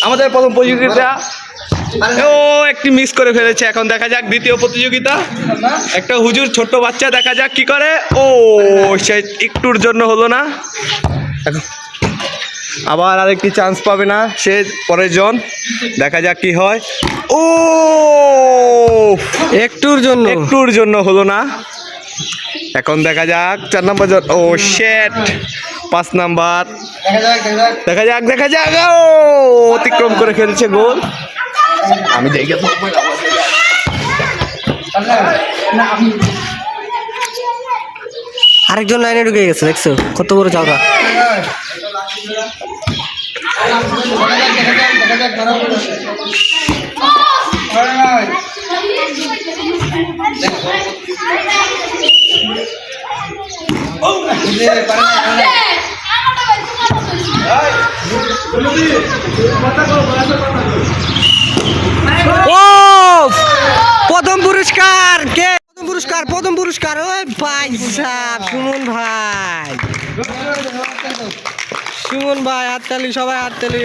আমাদের প্রথম প্রতিযোগিতা ও একটি মিস করে ফেলেছে। এখন দেখা যাক দ্বিতীয় প্রতিযোগিতা। একটা হুজুর ছোট্ট বাচ্চা, দেখা যাক কি করে। ও সে একটুর জন্য হলো না। আবার আরেকটি চান্স পাবে না সে পরের জন। দেখা যাক কি হয়। ও একটুর জন্য হলো না। এখন দেখা যাক 4 নম্বর জন। ও শেট 5 নাম্বার। দেখা যাক ও অতিক্রম করে ফেলছে গোল। আমি দেখে আরেকজন লাইনে ঢুকে গেছে, দেখছো কত বড় চাওড়া। প্রথম পুরস্কার কে? প্রথম পুরস্কার ওই ভাই সাহেব সুমন ভাই হাততালি, সবাই হাততালি।